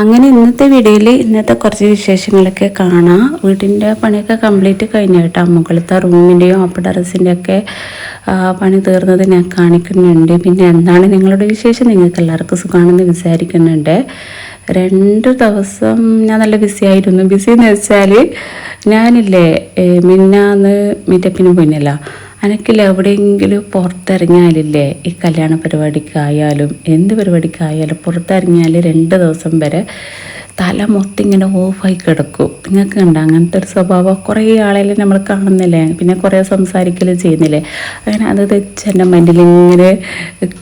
അങ്ങനെ ഇന്നത്തെ വീഡിയോയിൽ ഇന്നത്തെ കുറച്ച് വിശേഷങ്ങളൊക്കെ കാണാം. വീടിൻ്റെ പണിയൊക്കെ കംപ്ലീറ്റ് കഴിഞ്ഞു കേട്ടോ. മുകളിലത്തെ റൂമിൻ്റെയും അപ്പർ ടെറസിൻ്റെയൊക്കെ പണി തീർന്നത് ഞാൻ കാണിക്കുന്നുണ്ട്. പിന്നെ എന്താണ് നിങ്ങളുടെ വിശേഷം? നിങ്ങൾക്ക് എല്ലാവർക്കും സുഖമാണെന്ന് വിചാരിക്കുന്നുണ്ട്. 2 ദിവസം ഞാൻ നല്ല ബിസി ആയിരുന്നു. ബിസി എന്ന് വെച്ചാൽ ഞാനില്ലേ മിന്നാന്ന് മീറ്റപ്പിന് പോയില്ല. എനിക്കില്ല എവിടെയെങ്കിലും പുറത്തിറങ്ങിയാലില്ലേ ഈ കല്യാണ പരിപാടിക്കായാലും എന്ത് പരിപാടിക്കായാലും പുറത്തിറങ്ങിയാൽ 2 ദിവസം വരെ തല മൊത്തം ഇങ്ങനെ ഓഫായി കിടക്കും. നിങ്ങൾക്ക് കണ്ട അങ്ങനത്തെ ഒരു സ്വഭാവം കുറേ ആളെല്ലാം നമ്മൾ കാണുന്നില്ലേ, പിന്നെ കുറേ സംസാരിക്കലും ചെയ്യുന്നില്ലേ, അങ്ങനെ അത് തെച്ച് എൻ്റെ മൈൻഡിൽ ഇങ്ങനെ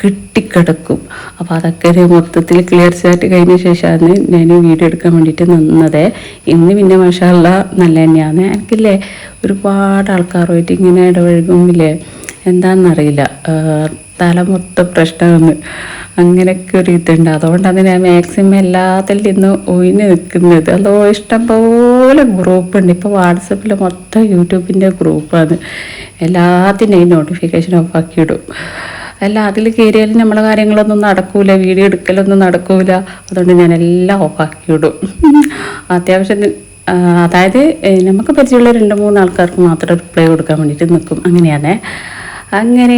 കിട്ടിക്കിടക്കും. അപ്പോൾ അതൊക്കെ ഒരു മൊത്തത്തിൽ ക്ലിയർ ചാറ്റ് കഴിഞ്ഞ ശേഷമാണ് ഞാൻ വീഡിയോ എടുക്കാൻ വേണ്ടിയിട്ട് നിന്നത്. ഇന്ന് പിന്നെ മാഷാഅല്ലാ നല്ല തന്നെയാണ്. എനിക്കില്ലേ ഒരുപാട് ആൾക്കാരുമായിട്ട് ഇങ്ങനെ ഇടപഴകുമ്പില്ലേ എന്താണെന്നറിയില്ല, തല മൊത്തം പ്രശ്നമെന്ന് അങ്ങനെയൊക്കെ ഒരു ഇതുണ്ട്. അതുകൊണ്ടാണ് ഞാൻ മാക്സിമം എല്ലാത്തിൽ നിന്ന് ഒഴിഞ്ഞ് നിൽക്കുന്നത്. അതോ ഇഷ്ടം പോലെ ഗ്രൂപ്പുണ്ട്. ഇപ്പോൾ വാട്സപ്പിൽ മൊത്തം യൂട്യൂബിൻ്റെ ഗ്രൂപ്പാണ്. എല്ലാത്തിൻ്റെയും നോട്ടിഫിക്കേഷൻ ഓഫാക്കിയിടും. അല്ല അതിൽ കയറിയാലും നമ്മളെ കാര്യങ്ങളൊന്നും നടക്കൂല, വീഡിയോ എടുക്കലൊന്നും നടക്കൂല. അതുകൊണ്ട് ഞാൻ എല്ലാം ഓഫാക്കിയിടും. അത്യാവശ്യം അതായത് നമുക്ക് പരിചയമുള്ള 2-3 ആൾക്കാർക്ക് മാത്രം റിപ്ലൈ കൊടുക്കാൻ വേണ്ടിയിട്ട് നിൽക്കും. അങ്ങനെയാണ്. അങ്ങനെ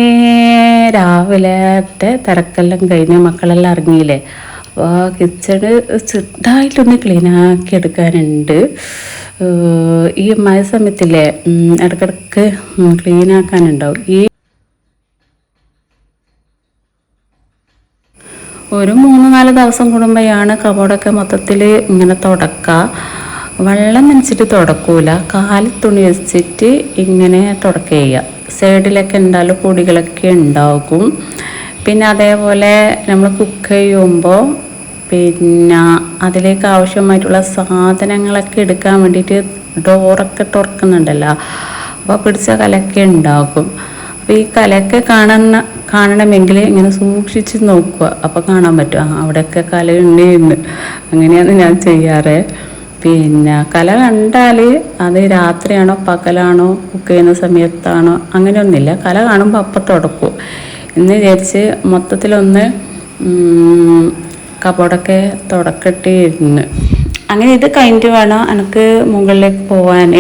രാവിലത്തെ തിരക്കെല്ലാം കഴിഞ്ഞ് മക്കളെല്ലാം ഇറങ്ങിയില്ലേ. അപ്പോൾ കിച്ചണ് ചെറുതായിട്ടൊന്ന് ക്ലീനാക്കി എടുക്കാനുണ്ട്. ഈ മഴ സമയത്തില്ലേ ഇടയ്ക്കിടയ്ക്ക് ക്ലീനാക്കാനുണ്ടാവും. ഈ ഒരു 3-4 ദിവസം കൂടുമ്പോഴാണ് കബോർഡൊക്കെ മൊത്തത്തിൽ ഇങ്ങനെ തുടക്കുക. വെള്ളം നനച്ചിട്ട് തുടക്കൂല, കാലിൽ തുണി വെച്ചിട്ട് ഇങ്ങനെ തുടക്കുക ചെയ്യുക. സൈഡിലൊക്കെ ഉണ്ടാലും പൊടികളൊക്കെ ഉണ്ടാകും. പിന്നെ അതേപോലെ നമ്മൾ കുക്ക് ചെയ്യുമ്പോൾ പിന്നെ അതിലേക്ക് ആവശ്യമായിട്ടുള്ള സാധനങ്ങളൊക്കെ എടുക്കാൻ വേണ്ടിയിട്ട് ഡോറൊക്കെ തുറക്കുന്നുണ്ടല്ലോ, അപ്പോൾ പിടിച്ച കലയൊക്കെ ഉണ്ടാകും. അപ്പോൾ ഈ കലയൊക്കെ കാണണമെങ്കിൽ ഇങ്ങനെ സൂക്ഷിച്ച് നോക്കുക, അപ്പോൾ കാണാൻ പറ്റും അവിടെയൊക്കെ കലയുണ്ട് എന്ന്. അങ്ങനെയാണ് ഞാൻ ചെയ്യാറ്. പിന്നെ കല കണ്ടാൽ അത് രാത്രിയാണോ പകലാണോ കുക്ക് ചെയ്യുന്ന സമയത്താണോ അങ്ങനെയൊന്നുമില്ല, കല കാണുമ്പോൾ അപ്പം തുടക്കും എന്ന് വിചാരിച്ച് മൊത്തത്തിലൊന്ന് കബോർഡൊക്കെ തുടക്കട്ടെ ഇരുന്ന്. അങ്ങനെ ഇത് കഴിഞ്ഞിട്ട് വേണം എനിക്ക് മുകളിലേക്ക് പോകാൻ.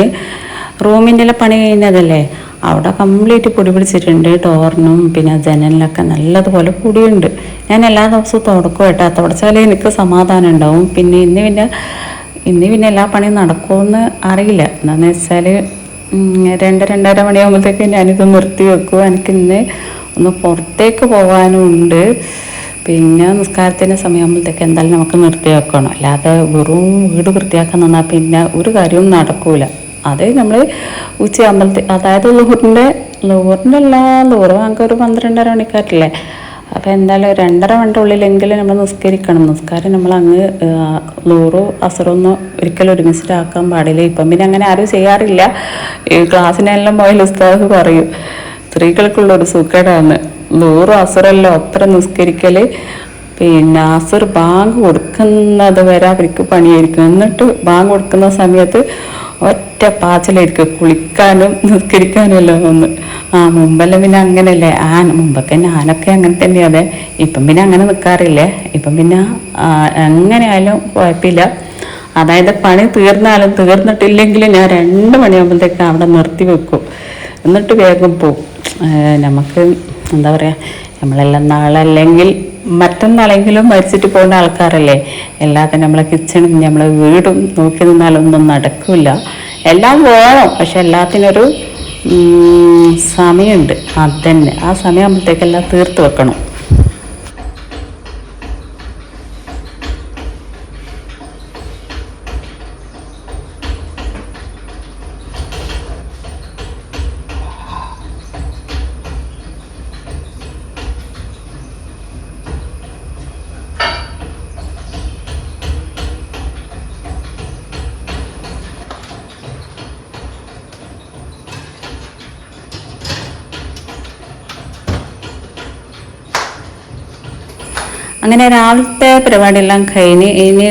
റൂമിൻ്റെ പണി കഴിഞ്ഞതല്ലേ, അവിടെ കംപ്ലീറ്റ് പൊടി പിടിച്ചിട്ടുണ്ട്. ഡോറിനും പിന്നെ ജനലിനൊക്കെ നല്ലതുപോലെ പൊടിയുണ്ട്. ഞാൻ എല്ലാ ദിവസവും തുടക്കും കേട്ടോ. തുടച്ചാലേ എനിക്ക് സമാധാനം ഉണ്ടാവും. പിന്നെ ഇന്ന് പിന്നെ എല്ലാ പണിയും നടക്കുമെന്ന് അറിയില്ല. എന്താണെന്ന് വെച്ചാൽ 2-2:30 മണിയാകുമ്പോഴത്തേക്ക് ഞാനിത് നിർത്തി വെക്കും. എനിക്കിന്ന് ഒന്ന് പുറത്തേക്ക് പോകാനും ഉണ്ട്. പിന്നെ നിസ്കാരത്തിൻ്റെ സമയമാകുമ്പോഴത്തേക്ക് എന്തായാലും നമുക്ക് നിർത്തി വെക്കണം. അല്ലാതെ വെറും വീട് വൃത്തിയാക്കാൻ നിന്നാൽ പിന്നെ ഒരു കാര്യവും നടക്കൂല. അത് നമ്മൾ ഉച്ചയാകുമ്പോഴത്തേക്ക്, അതായത് ലോറിൻ്റെ നമുക്കൊരു 12:30 മണിക്കാറ്റില്ലേ. അപ്പോൾ എന്തായാലും 2:30 മണിൻ്റെ ഉള്ളിലെങ്കിലും നമ്മൾ നിസ്കരിക്കണം. നിസ്കാരം നമ്മൾ അങ്ങ് ലോറോ അസറൊന്നും ഒരിക്കലും ഒരുമിച്ചിട്ടാക്കാൻ പാടില്ല. ഇപ്പം പിന്നെ അങ്ങനെ ആരും ചെയ്യാറില്ല. ഈ ക്ലാസ്സിനെല്ലാം പോയാൽ ഉസ്താദ് പറയും സ്ത്രീകൾക്കുള്ളൊരു സുഖേടാണ് ലോറോ അസറല്ലോ ഒപ്പരം നിസ്കരിക്കൽ. പിന്നെ അസർ ബാങ്ക് കൊടുക്കുന്നത് വരെ അവർക്ക് പണിയായിരിക്കും. എന്നിട്ട് ബാങ്ക് കൊടുക്കുന്ന സമയത്ത് ഒറ്റ പാച്ചിലായിരിക്കും കുളിക്കാനും നിസ്കരിക്കാനും എല്ലാം ഒന്ന്. മുമ്പെല്ലാം പിന്നെ അങ്ങനെയല്ലേ, മുമ്പൊക്കെ ഞാനൊക്കെ അങ്ങനെ തന്നെയാണ്. ഇപ്പം പിന്നെ അങ്ങനെ നിൽക്കാറില്ലേ. ഇപ്പം പിന്നെ എങ്ങനെയായാലും കുഴപ്പമില്ല. അതായത് പണി തീർന്നാലും തീർന്നിട്ടില്ലെങ്കിലും ഞാൻ 2 മണിയാകുമ്പോഴത്തേക്ക് അവിടെ നിർത്തി വെക്കും. എന്നിട്ട് വേഗം പോവും. നമുക്ക് എന്താ പറയുക, നമ്മളെല്ലാം നാളല്ലെങ്കിൽ മറ്റന്നാളെങ്കിലും മരിച്ചിട്ട് പോകുന്ന ആൾക്കാരല്ലേ. എല്ലാത്തിനും നമ്മളെ കിച്ചണും നമ്മളെ വീടും നോക്കി നിന്നാലൊന്നും നടക്കില്ല. എല്ലാം വേണം, പക്ഷെ എല്ലാത്തിനൊരു സമയമുണ്ട്. അതന്നെ ആ സമയമാകുമ്പോഴത്തേക്കെല്ലാം തീർത്ത് വെക്കണം. അങ്ങനെ രാവിലത്തെ പരിപാടിയെല്ലാം കഴിഞ്ഞ് ഇനി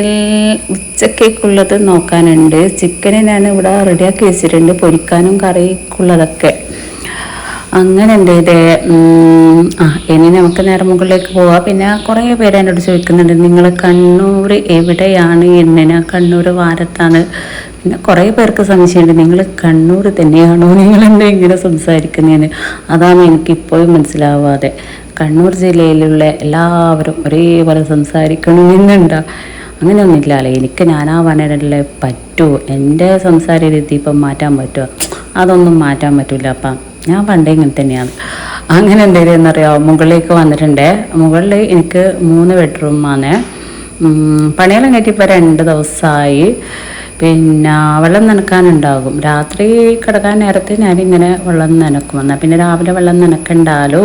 ഉച്ചക്കേക്കുള്ളത് നോക്കാനുണ്ട്. ചിക്കന് ഞാൻ ഇവിടെ റെഡിയാക്കി വെച്ചിട്ടുണ്ട്, പൊരിക്കാനും കറിക്കുള്ളതൊക്കെ. അങ്ങനെ എന്ത് ചെയ്തേ, ഇനി നമുക്ക് നേരെ മുകളിലേക്ക് പോവാം. പിന്നെ കുറേ പേര് എന്നോട് ചോദിക്കുന്നുണ്ട്, നിങ്ങൾ കണ്ണൂർ എവിടെയാണ് എന്ന്. ഞാൻ കണ്ണൂർ വാരത്താണ്. പിന്നെ കുറേ പേർക്ക് സംശയമുണ്ട്, നിങ്ങൾ കണ്ണൂർ തന്നെയാണോ, നിങ്ങൾ എന്നെ ഇങ്ങനെ സംസാരിക്കുന്നതിന്. അതാണ് എനിക്കിപ്പോഴും മനസ്സിലാവാതെ. കണ്ണൂർ ജില്ലയിലുള്ള എല്ലാവരും ഒരേപോലെ സംസാരിക്കണമെന്നുണ്ടോ? അങ്ങനെയൊന്നുമില്ലല്ലേ. എനിക്ക് ഞാനാവാനല്ലേ പറ്റൂ. എൻ്റെ സംസാര രീതി ഇപ്പം മാറ്റാൻ പറ്റുമോ? അതൊന്നും മാറ്റാൻ പറ്റില്ല. അപ്പം ഞാൻ പണ്ടേ ഇങ്ങനെ തന്നെയാണ്. അങ്ങനെ എന്തെങ്കിലും അറിയാമോ, മുകളിലേക്ക് വന്നിട്ടുണ്ട്. മുകളിൽ എനിക്ക് 3 ബെഡ്റൂമാണ്. പണിയെല്ലാം കയറ്റിയപ്പോൾ 2 ദിവസമായി. പിന്നെ വെള്ളം നനക്കാനുണ്ടാകും. രാത്രി കിടക്കാൻ നേരത്ത് ഞാനിങ്ങനെ വെള്ളം നനക്കും. എന്നാൽ പിന്നെ രാവിലെ വെള്ളം നനക്കണ്ടാലോ.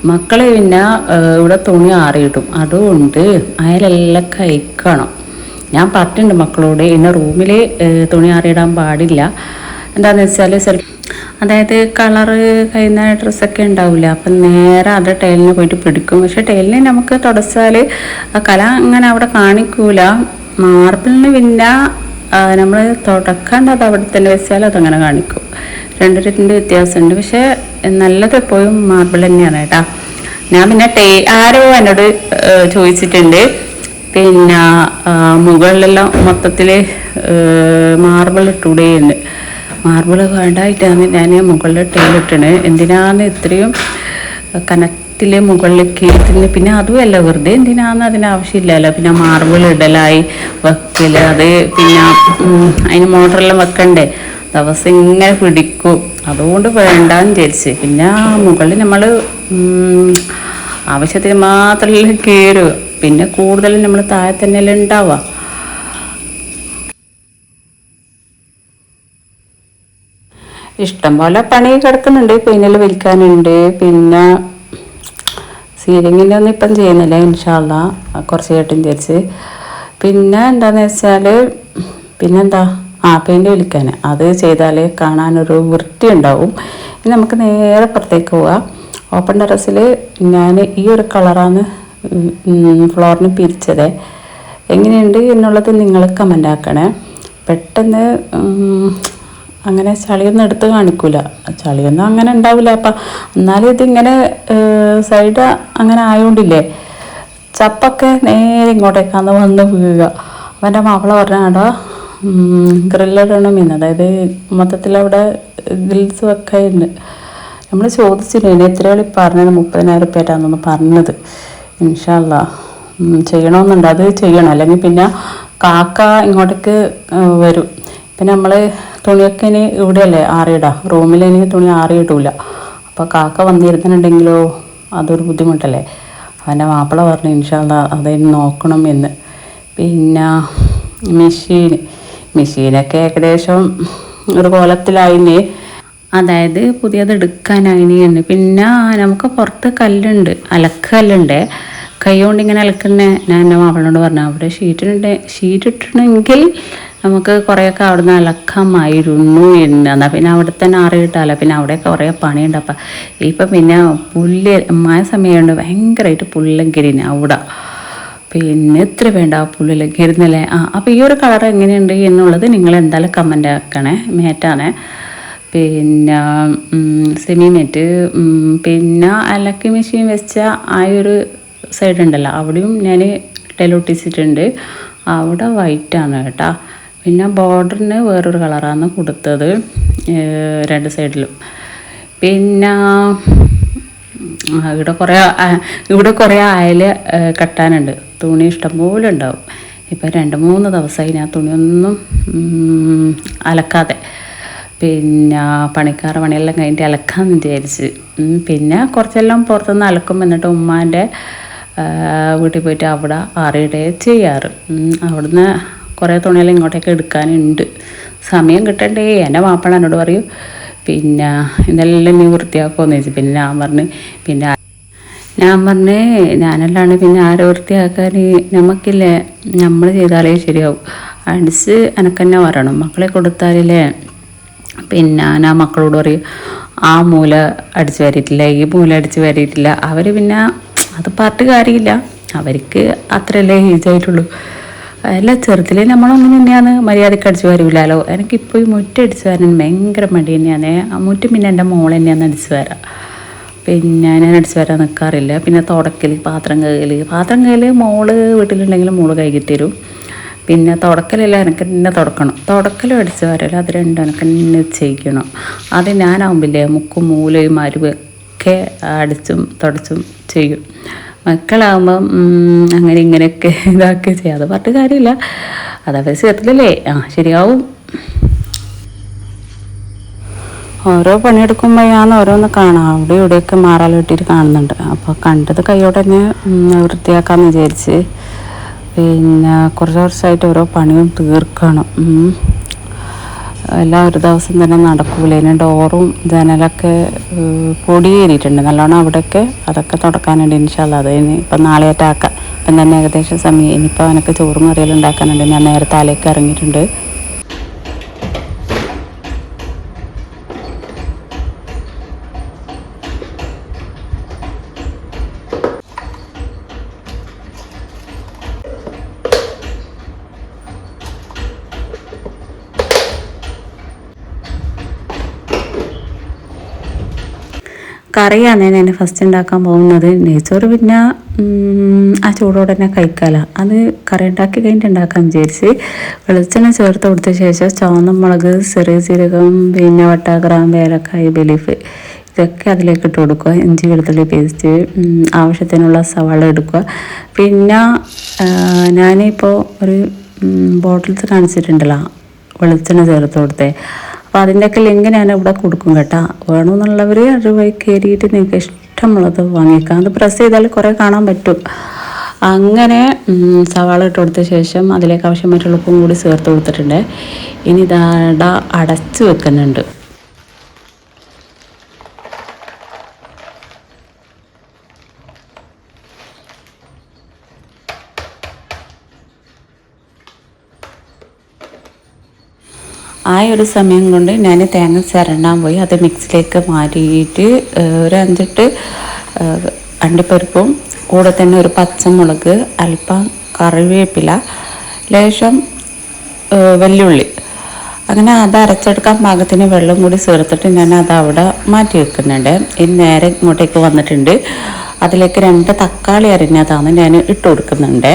മക്കളെ പിന്നെ ഇവിടെ തുണി ആറിയിടും. അതുകൊണ്ട് അയലെല്ലാം കഴിക്കണം. ഞാൻ പറഞ്ഞിട്ടുണ്ട് മക്കളോട്, ഇന്ന റൂമിൽ തുണി ആറിയിടാൻ പാടില്ല. എന്താണെന്ന് വെച്ചാൽ അതായത് കളറ് കഴിയുന്ന ഡ്രസ്സൊക്കെ ഉണ്ടാവില്ല. അപ്പം നേരെ അത് ടൈലിന് പോയിട്ട് പിടിക്കും. പക്ഷെ ടൈലിന് നമുക്ക് തുടച്ചാൽ ആ കല അങ്ങനെ അവിടെ കാണിക്കൂല. മാർബിളിന് പിന്നെ നമ്മൾ തുടക്കേണ്ടത് അവിടെ തന്നെ വെച്ചാൽ അതങ്ങനെ കാണിക്കും. രണ്ടിൻ്റെ വ്യത്യാസമുണ്ട്. പക്ഷേ നല്ലത് എപ്പോഴും മാർബിൾ തന്നെയാണ് കേട്ടോ. ഞാൻ പിന്നെ ആരോ എന്നോട് ചോദിച്ചിട്ടുണ്ട്, പിന്നെ മുകളിലെല്ലാം മൊത്തത്തിൽ മാർബിൾ ഇട്ടൂടെയുണ്ട്. മാർബിൾ വേണ്ടായിട്ടാണ് ഞാൻ മുകളിൽ ടൈലിട്ടണ്. എന്തിനാണ് ഇത്രയും കനത്തിൽ മുകളിലേക്ക് ഇരുന്ന്? പിന്നെ അതുമല്ല, വെറുതെ എന്തിനാന്ന് അതിനാവശ്യമില്ലല്ലോ. പിന്നെ മാർബിൾ ഇടലായി വെക്കൽ, അത് പിന്നെ അതിന് മോട്ടറെല്ലാം വെക്കണ്ടേ, ദിവസം ഇങ്ങനെ പിടിക്കും. അതുകൊണ്ട് വേണ്ടാന്ന് വിചാരിച്ച്. പിന്നെ മുകളിൽ നമ്മൾ ആവശ്യത്തിന് മാത്രമല്ല കയറുക. പിന്നെ കൂടുതലും നമ്മൾ താഴെ തന്നെയല്ലേ ഉണ്ടാവുക. ഇഷ്ടം പോലെ പണി കിടക്കുന്നുണ്ട്. പെയിനെൽ വലിക്കാനുണ്ട്. പിന്നെ സീലിങ്ങിൻ്റെ ഒന്നും ഇപ്പം ചെയ്യുന്നില്ല, ഇൻഷാ അള്ളാ കുറച്ച് കേട്ടും വിചാരിച്ച്. പിന്നെ എന്താണെന്ന് വെച്ചാൽ പിന്നെന്താ, പെയിൻറ്റ് വലിക്കാൻ അത് ചെയ്താൽ കാണാനൊരു വൃത്തി ഉണ്ടാവും. ഇനി നമുക്ക് നേരെ പുറത്തേക്ക് പോവാം. ഓപ്പൺ ടെറസിൽ ഞാൻ ഈ ഒരു കളറാണ് ഫ്ലോറിന് പിരിച്ചത്. എങ്ങനെയുണ്ട് എന്നുള്ളത് നിങ്ങൾ കമൻ്റ് ആക്കണേ. പെട്ടെന്ന് അങ്ങനെ ചളിയൊന്നും എടുത്ത് കാണിക്കൂല. ചളിയൊന്നും അങ്ങനെ ഉണ്ടാവില്ല. അപ്പം എന്നാലും ഇതിങ്ങനെ സൈഡ് അങ്ങനെ ആയതുകൊണ്ടില്ലേ, ചപ്പൊക്കെ നേരെ ഇങ്ങോട്ടേക്കാന്ന് വന്ന് വീഴുക. അപ്പം എൻ്റെ മാപ്പിള പറഞ്ഞാടോ ഗ്രില്ലിടണമെന്ന്, അതായത് മൊത്തത്തിലവിടെ ഗ്രിൽസ് വെക്കായിരുന്നു. നമ്മൾ ചോദിച്ചില്ല, ഇനി എത്ര കളി പറഞ്ഞത് 30,000 റുപ്യായിട്ടാണെന്ന് പറഞ്ഞത്. ഇൻഷാ അള്ളാ ചെയ്യണമെന്നുണ്ട്. അത് ചെയ്യണം, അല്ലെങ്കിൽ പിന്നെ കാക്ക ഇങ്ങോട്ടേക്ക് വരും. പിന്നെ നമ്മൾ തുണിയൊക്കെ ഇനി ഇവിടെയല്ലേ ആറിയിടാം, റൂമിൽ ഇനി തുണി ആറിയിടില്ല. അപ്പോൾ കാക്ക വന്നിരുന്നുണ്ടെങ്കിലോ അതൊരു ബുദ്ധിമുട്ടല്ലേ. അവൻ്റെ മാപ്പിള പറഞ്ഞു ഇൻഷാ അള്ളാ അതിന് നോക്കണം എന്ന്. പിന്നെ മെഷീനൊക്കെ ഏകദേശം ഒരു കോലത്തിലായിന്, അതായത് പുതിയത് എടുക്കാനായിന്. പിന്നെ നമുക്ക് പുറത്ത് കല്ലുണ്ട്, അലക്കല്ലുണ്ട്. കൈ കൊണ്ട് ഇങ്ങനെ അലക്കുന്ന ഞാൻ എൻ്റെ മാപ്പിളോട് പറഞ്ഞു, അവിടെ ഷീറ്റ് ഇട്ടണമെങ്കിൽ നമുക്ക് കുറേയൊക്കെ അവിടെ നിന്ന് അലക്കാമായിരുന്നു എന്ന്. എന്നാൽ പിന്നെ അവിടെ തന്നെ ആറിയിട്ടാലോ. പിന്നെ അവിടെയൊക്കെ കുറേ പണിയുണ്ട്. അപ്പം ഇപ്പം പിന്നെ പുല്ല് മഴ സമയമുണ്ട്, ഭയങ്കരമായിട്ട് പുല്ലെങ്കിരിന് അവിടെ. പിന്നെ എത്ര വേണ്ട ആ പുല്ലിലൊക്കെ ഇരുന്നല്ലേ. അപ്പോൾ ഈ ഒരു കളർ എങ്ങനെയുണ്ട് എന്നുള്ളത് നിങ്ങൾ എന്തായാലും കമൻ്റ് ആക്കണേ. മേറ്റാണ് പിന്നെ സെമി മേറ്റ്. പിന്നെ അലക്കി മെഷീൻ വെച്ച ആ ഒരു സൈഡ് ഉണ്ടല്ലോ, അവിടെയും ഞാൻ ടൈലൊട്ടിച്ചിട്ടുണ്ട്. അവിടെ വൈറ്റാണ് കേട്ടോ. പിന്നെ ബോർഡറിന് വേറൊരു കളറാണ് കൊടുത്തത് 2 സൈഡിലും. പിന്നെ ഇവിടെ കുറേ അയൽ കെട്ടാനുണ്ട്. തുണി ഇഷ്ടംപോലെ ഉണ്ടാവും. ഇപ്പം 2-3 ദിവസമായി ഞാൻ തുണിയൊന്നും അലക്കാതെ. പിന്നെ പണിക്കാർ പണിയെല്ലാം കഴിഞ്ഞിട്ട് അലക്കാമെന്ന് വിചാരിച്ച്. പിന്നെ കുറച്ചെല്ലാം പുറത്തുനിന്ന് അലക്കും. എന്നിട്ട് ഉമ്മാൻ്റെ വീട്ടിൽ പോയിട്ട് അവിടെ ആറിയിടുകയും ചെയ്യാറ്. അവിടുന്ന് കുറേ തുണിയെല്ലാം ഇങ്ങോട്ടേക്ക് എടുക്കാനുണ്ട്. സമയം കിട്ടണ്ടേ. എൻ്റെ മാപ്പിള എന്നോട് പറയും പിന്നെ ഇതെല്ലാം നീ വൃത്തിയാക്കുമെന്ന് ചോദിച്ചു. പിന്നെ ഞാൻ പറഞ്ഞേ ഞാനല്ലാണ്ട് പിന്നെ ആരെ വൃത്തിയാക്കാൻ, നമുക്കില്ലേ നമ്മൾ ചെയ്താലേ ശരിയാവും. അടിച്ച് എനക്കെന്നെ വരണം. മക്കളെ കൊടുത്താലേ. പിന്നെ ഞാൻ മക്കളോട് പറയും ആ മൂല അടിച്ച് വരിയിട്ടില്ല, ഈ മൂല അടിച്ച് വരിയിട്ടില്ല. അവർ പിന്നെ അത് പറഞ്ഞിട്ട് കാര്യമില്ല, അവർക്ക് അത്രയല്ലേ ഏജായിട്ടുള്ളൂ. അല്ല ചെറുതിൽ നമ്മളങ്ങനെ തന്നെയാണ് മര്യാദയ്ക്ക് അടിച്ചു വരില്ലല്ലോ. എനിക്കിപ്പോൾ ഈ മുറ്റം അടിച്ചു വരാൻ ഭയങ്കര മടി തന്നെയാണ്. ആ മുറ്റം പിന്നെ എൻ്റെ മോൾ തന്നെയാണ് അടിച്ചു വരാം. പിന്നെ ഞാൻ അടിച്ചു വരാൻ നിൽക്കാറില്ല. പിന്നെ തുടക്കൽ, പാത്രം കഴുകൽ മോള് വീട്ടിലുണ്ടെങ്കിൽ മോള് കഴുകി തരും. പിന്നെ തുടക്കലെല്ലാം എനിക്ക് തന്നെ തുടക്കണം. തുടക്കലും അടിച്ചു വരലും അത് രണ്ടും എനിക്ക് തന്നെ ചെയ്യണം. അത് ഞാനാവുമ്പില്ലേ മുക്കും മൂലയും അരുവൊക്കെ അടിച്ചും തുടച്ചും ചെയ്യും. മക്കളാകുമ്പം അങ്ങനെ ഇങ്ങനെയൊക്കെ ഇതാക്കി ചെയ്യാതെ പറഞ്ഞിട്ട് കാര്യമില്ല. അതവർ ചേർത്തില്ലല്ലേ, ശരിയാവും. ഓരോ പണിയെടുക്കുമ്പോൾ ഞാൻ ഓരോന്ന് കാണാം. അവിടെ ഇവിടെയൊക്കെ മാറാൽ വെട്ടിയിട്ട് കാണുന്നുണ്ട്. അപ്പോൾ കണ്ടത് കൈയോടെ തന്നെ വൃത്തിയാക്കാമെന്ന് വിചാരിച്ച് പിന്നെ കുറച്ച് ദിവസമായിട്ട് ഓരോ പണിയും തീർക്കണം. എല്ലാം ഒരു ദിവസം തന്നെ നടക്കൂല. ഇനി ഡോറും ജനലൊക്കെ പൊടിയേറിയിട്ടുണ്ട് നല്ലോണം. അവിടെയൊക്കെ അതൊക്കെ തുടക്കാനുണ്ട്. ഇൻഷാ അല്ലാഹ് അത് ഇനി ഇപ്പം നാളെയായിട്ടാക്കാം. ഇപ്പം തന്നെ ഏകദേശം സമയം. ഇനിയിപ്പോൾ എനിക്ക് ചോറും കറിയെല്ലാം ഉണ്ടാക്കാനുണ്ട്. ഞാൻ നേരെ താലേക്ക് ഇറങ്ങിയിട്ടുണ്ട്. കറിയാണ് ഞാൻ ഫസ്റ്റ് ഉണ്ടാക്കാൻ പോകുന്നത്. നെയ്ച്ചോറ് പിന്നെ ആ ചൂടോടെ തന്നെ കഴിക്കാമല്ലോ. അത് കറി ഉണ്ടാക്കി കഴിഞ്ഞിട്ട് ഉണ്ടാക്കാൻ വിചാരിച്ച് വെളിച്ചെണ്ണ ചേർത്ത് കൊടുത്ത ശേഷം ചുവന്ന മുളക്, ചെറിയ ജീരകം, പിന്നെ വട്ട, ഗ്രാമ്പ്, ഏലക്കായ്, ബീഫ് ഇതൊക്കെ അതിലേക്ക് ഇട്ട് കൊടുക്കുക. ഇഞ്ചി വെളുത്തുള്ളി പേസ്റ്റ്, ആവശ്യത്തിനുള്ള സവാള എടുക്കുക. പിന്നെ ഞാനിപ്പോൾ ഒരു ബോട്ടിൽസ് കാണിച്ചിട്ടുണ്ടല്ലോ വെളിച്ചെണ്ണ ചേർത്ത് കൊടുത്തേ. അപ്പോൾ അതിൻ്റെയൊക്കെ ലിങ്ക് ഞാൻ ഇവിടെ കൊടുക്കും കേട്ടോ. വേണമെന്നുള്ളവർ അത് വഴി കയറിയിട്ട് നിങ്ങൾക്ക് ഇഷ്ടമുള്ളത് വാങ്ങിക്കാം. അത് പ്രസ് ചെയ്താൽ കുറേ കാണാൻ പറ്റും. അങ്ങനെ സവാള ഇട്ട് കൊടുത്ത ശേഷം അതിലേക്ക് ആവശ്യമായിട്ടുള്ള ഉപ്പും കൂടി ചേർത്ത് കൊടുത്തിട്ടുണ്ട്. ഇനി ഇതാ അടച്ച് വെക്കുന്നുണ്ട്. ആ ഒരു സമയം കൊണ്ട് ഞാൻ തേങ്ങ ചിരണ്ടാൻ പോയി. അത് മിക്സിലേക്ക് മാറ്റിയിട്ട് ഒരു 5-8 അണ്ടിപ്പരിപ്പും കൂടെ തന്നെ ഒരു പച്ചമുളക്, അല്പം കറിവേപ്പില, ലേശം വെല്ലുള്ളി, അങ്ങനെ അത് അരച്ചെടുക്കാൻ പാകത്തിന് വെള്ളം കൂടി ചേർത്തിട്ട് ഞാൻ അത് അവിടെ മാറ്റി വെക്കുന്നുണ്ട്. ഇനി നേരെ ഇങ്ങോട്ടേക്ക് വന്നിട്ടുണ്ട്. അതിലേക്ക് 2 തക്കാളി അരിഞ്ഞതാണ് ഞാൻ ഇട്ട് കൊടുക്കുന്നുണ്ട്.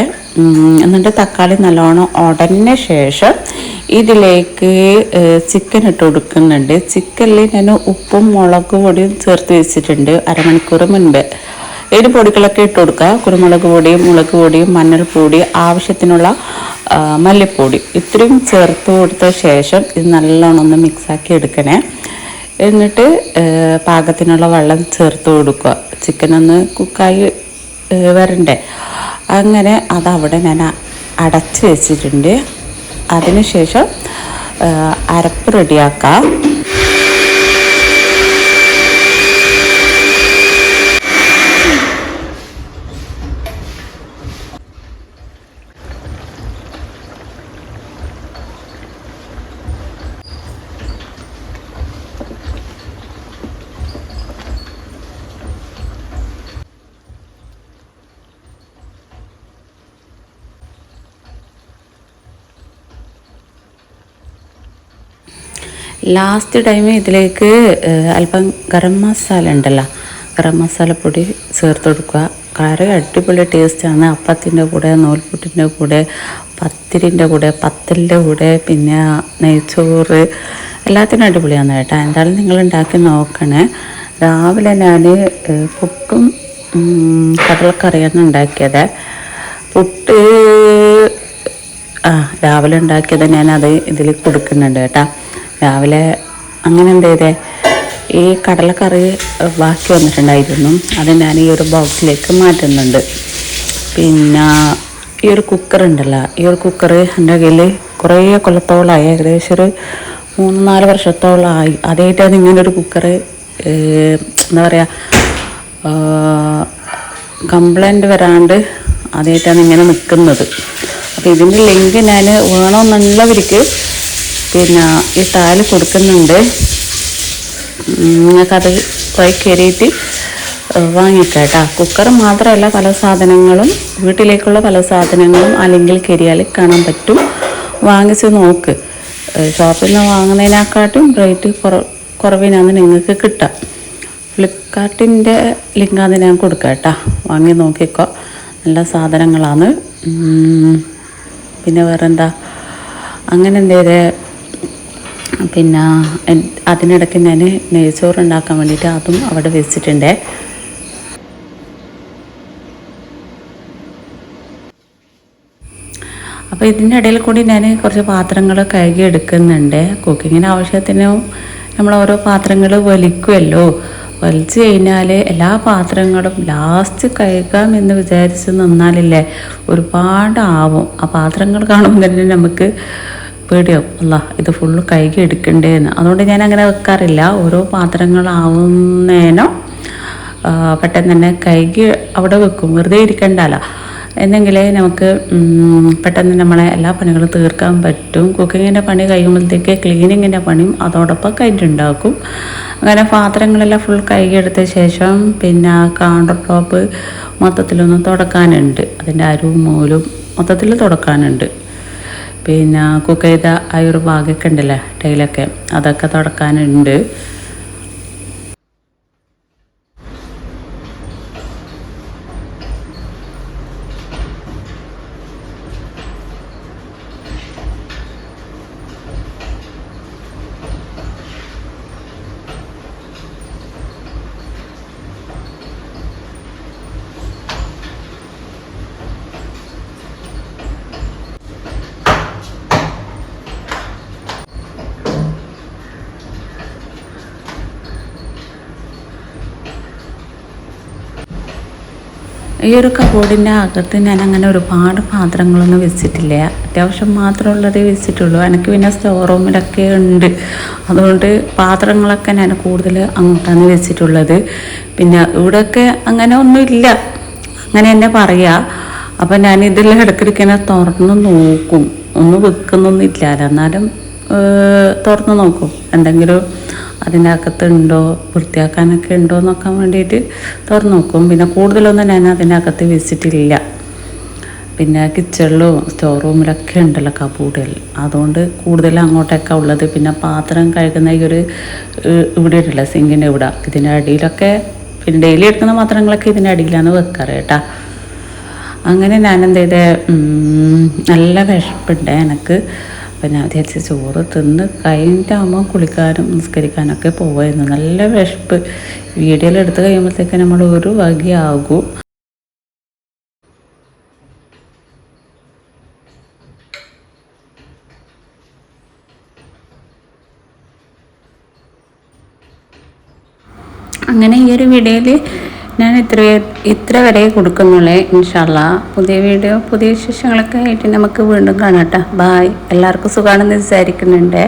എന്നിട്ട് തക്കാളി നല്ലോണം ഉടഞ്ഞ ശേഷം ഇതിലേക്ക് ചിക്കൻ ഇട്ട് കൊടുക്കുന്നുണ്ട്. ചിക്കനിൽ ഞാൻ ഉപ്പും മുളക് പൊടിയും ചേർത്ത് വെച്ചിട്ടുണ്ട് അരമണിക്കൂർ മുൻപ്. ഇതിന് പൊടികളൊക്കെ ഇട്ട് കൊടുക്കുക. കുരുമുളക് പൊടിയും, മുളക് പൊടിയും, മഞ്ഞൾപ്പൊടി, ആവശ്യത്തിനുള്ള മല്ലിപ്പൊടി ഇത്രയും ചേർത്ത് കൊടുത്ത ശേഷം ഇത് നല്ലോണം ഒന്ന് മിക്സാക്കി എടുക്കണേ. എന്നിട്ട് പാകത്തിനുള്ള വെള്ളം ചേർത്ത് കൊടുക്കുക. ചിക്കനൊന്ന് കുക്കായി വരണ്ടേ. അങ്ങനെ അതവിടെ ഞാൻ അടച്ച് വെച്ചിട്ടുണ്ട്. അതിനുശേഷം അരപ്പ് റെഡിയാക്കാം. ലാസ്റ്റ് ടൈം ഇതിലേക്ക് അല്പം ഗരം മസാല ഉണ്ടല്ലോ, ഗരം മസാലപ്പൊടി ചേർത്ത് കൊടുക്കുക. കറി അടിപൊളി ടേസ്റ്റാണ്. അപ്പത്തിൻ്റെ കൂടെ, നൂൽപുട്ടിൻ്റെ കൂടെ, പത്തിരിൻ്റെ കൂടെ, പത്തലിൻ്റെ കൂടെ, പിന്നെ നെയ്ച്ചോറ് എല്ലാത്തിനും അടിപൊളിയാണ് കേട്ടോ. എന്തായാലും നിങ്ങൾ ഉണ്ടാക്കി നോക്കണേ. രാവിലെ ഞാൻ പുട്ടും കടലക്കറിയാണ് ഉണ്ടാക്കിയത്. പുട്ട് രാവിലെ ഉണ്ടാക്കിയത് ഞാനത് ഇതിൽ കൊടുക്കുന്നുണ്ട് കേട്ടോ. രാവിലെ അങ്ങനെ എന്ത് ചെയ്തേ, ഈ കടലക്കറി ബാക്കി വന്നിട്ടുണ്ടായിരുന്നു. അത് ഞാൻ ഈ ഒരു ബോക്സിലേക്ക് മാറ്റുന്നുണ്ട്. പിന്നെ ഈ ഒരു കുക്കറുണ്ടല്ലോ, ഈ ഒരു കുക്കർ എൻ്റെ കയ്യിൽ കുറേ കൊല്ലത്തോളമായി, ഏകദേശം ഒരു 3-4 വർഷത്തോളമായി. ആദ്യമായിട്ടാണ് ഇങ്ങനൊരു കുക്കർ എന്താ പറയുക കംപ്ലൈൻറ്റ് വരാണ്ട് ആദ്യമായിട്ടാണ് ഇങ്ങനെ നിൽക്കുന്നത്. അപ്പോൾ ഇതിൻ്റെ ലിങ്ക് ഞാൻ വേണമെന്നുള്ളവർക്ക് പിന്നെ ഈ താല് കൊടുക്കുന്നുണ്ട്. നിങ്ങൾക്കത് പോയി കയറിയിട്ട് വാങ്ങിക്കേട്ടാ. കുക്കർ മാത്രമല്ല, പല സാധനങ്ങളും വീട്ടിലേക്കുള്ള പല സാധനങ്ങളും അല്ലെങ്കിൽ കെരിയാലിൽ കാണാൻ പറ്റും. വാങ്ങിച്ച് നോക്ക്. ഷോപ്പിൽ നിന്ന് വാങ്ങുന്നതിനെക്കാട്ടും റേറ്റ് കുറവിനാണ് നിങ്ങൾക്ക് കിട്ടുക. ഫ്ലിപ്കാർട്ടിൻ്റെ ലിങ്കാണ് ഞാൻ കൊടുക്കാം കേട്ടോ. വാങ്ങി നോക്കിക്കോ, നല്ല സാധനങ്ങളാണ്. പിന്നെ വേറെന്താ, അങ്ങനെ എന്തേത്, പിന്നെ അതിനിടയ്ക്ക് ഞാൻ നെയ്ച്ചോറ് ഉണ്ടാക്കാൻ വേണ്ടിയിട്ട് അതും അവിടെ വെച്ചിട്ടുണ്ട്. അപ്പോൾ ഇതിൻ്റെ ഇടയിൽ കൂടി ഞാൻ കുറച്ച് പാത്രങ്ങൾ കഴുകി എടുക്കുന്നുണ്ട്. കുക്കിങ്ങിന് ആവശ്യത്തിനും നമ്മൾ ഓരോ പാത്രങ്ങൾ വലിക്കുമല്ലോ. വലിച്ചു കഴിഞ്ഞാൽ എല്ലാ പാത്രങ്ങളും ലാസ്റ്റ് കഴുകാം എന്ന് വിചാരിച്ച് നിന്നാലില്ലേ ഒരുപാടാവും. ആ പാത്രങ്ങൾ കാണുമ്പോൾ തന്നെ നമുക്ക് പേടിയാവും, അല്ല ഇത് ഫുള്ള് കഴുകി എടുക്കണ്ടേന്ന്. അതുകൊണ്ട് ഞാൻ അങ്ങനെ വെക്കാറില്ല. ഓരോ പാത്രങ്ങളാവുന്നേനോ പെട്ടെന്ന് തന്നെ കഴുകി അവിടെ വെക്കും, വെറുതെ ഇരിക്കണ്ടല്ലോ. എന്നെങ്കിലേ നമുക്ക് പെട്ടെന്ന് നമ്മളെ എല്ലാ പണികളും തീർക്കാൻ പറ്റും. കുക്കിങ്ങിൻ്റെ പണി കഴിയുമ്പോഴത്തേക്ക് ക്ലീനിങ്ങിൻ്റെ പണിയും അതോടൊപ്പം കഴിഞ്ഞിട്ടുണ്ടാക്കും. അങ്ങനെ പാത്രങ്ങളെല്ലാം ഫുൾ കഴുകിയെടുത്ത ശേഷം പിന്നെ കൗണ്ടർ ടോപ്പ് മൊത്തത്തിലൊന്ന് തുടക്കാനുണ്ട്. അതിൻ്റെ അരുവും മൂലും മൊത്തത്തിൽ തുടക്കാനുണ്ട്. പിന്നെ കുക്ക് ചെയ്ത ആ ഒരു ഭാഗമൊക്കെ ഉണ്ടല്ലേ, ടൈലൊക്കെ, അതൊക്കെ തുടക്കാനുണ്ട്. ഈ ഒരു കബോർഡിൻ്റെ അകത്ത് ഞാൻ അങ്ങനെ ഒരുപാട് പാത്രങ്ങളൊന്നും വെച്ചിട്ടില്ല. അത്യാവശ്യം മാത്രമുള്ളതേ വെച്ചിട്ടുള്ളൂ. എനിക്ക് പിന്നെ സ്റ്റോർ റൂമിലൊക്കെ ഉണ്ട്. അതുകൊണ്ട് പാത്രങ്ങളൊക്കെ ഞാൻ കൂടുതൽ അങ്ങോട്ടാണ് വെച്ചിട്ടുള്ളത്. പിന്നെ ഇവിടെയൊക്കെ അങ്ങനെ ഒന്നുമില്ല, അങ്ങനെ തന്നെ പറയുക. അപ്പം ഞാൻ ഇതെല്ലാം ഇടയ്ക്കിടയ്ക്ക് തുറന്ന് നോക്കും. ഒന്നും വെക്കുന്നൊന്നുമില്ല, എന്നാലും തുറന്ന് നോക്കും എന്തെങ്കിലും അതിൻ്റെ അകത്തുണ്ടോ, വൃത്തിയാക്കാനൊക്കെ ഉണ്ടോ നോക്കാൻ വേണ്ടിയിട്ട് തുറന്ന് നോക്കും. പിന്നെ കൂടുതലൊന്നും ഞാൻ അതിൻ്റെ അകത്ത് വെച്ചിട്ടില്ല. പിന്നെ കിച്ചണിലും സ്റ്റോർ റൂമിലൊക്കെ ഉണ്ടല്ലോ കബോർഡിൽ, അതുകൊണ്ട് കൂടുതൽ അങ്ങോട്ടൊക്കെ ഉള്ളത്. പിന്നെ പാത്രം കഴുകുന്ന ഈ ഒരു ഇവിടെ ഉണ്ടല്ലോ സിങ്കിൻ്റെ ഇവിടെ, ഇതിൻ്റെ അടിയിലൊക്കെ പിന്നെ ഡെയിലി എടുക്കുന്ന പാത്രങ്ങളൊക്കെ ഇതിൻ്റെ അടിയിലാണ് വെക്കാറ് കേട്ടോ. അങ്ങനെ ഞാൻ എന്ത് ചെയ്തേ, നല്ല വിശപ്പുണ്ട് എനിക്ക്. അപ്പം ഞാൻ വിചാരിച്ച് ചോറ് തിന്ന് കഴിഞ്ഞിട്ടാകുമ്പോൾ കുളിക്കാനും നിസ്കരിക്കാനൊക്കെ പോകുമായിരുന്നു. നല്ല വിശപ്പ്. വീഡിയോയിൽ എടുത്ത് കഴിയുമ്പോഴത്തേക്ക് നമ്മൾ ഒരു വകയാകും. അങ്ങനെ ഈ ഒരു വീഡിയോയിൽ ഞാൻ ഇത്ര വരെ കൊടുക്കുന്നുള്ളേ. ഇൻഷാ അല്ലാഹ് പുതിയ വീഡിയോ പുതിയ വിശേഷങ്ങളൊക്കെ ആയിട്ട് നമുക്ക് വീണ്ടും കാണാം കേട്ടോ. ബായ്. എല്ലാവർക്കും സുഖമാണെന്ന് വിചാരിക്കുന്നുണ്ട്.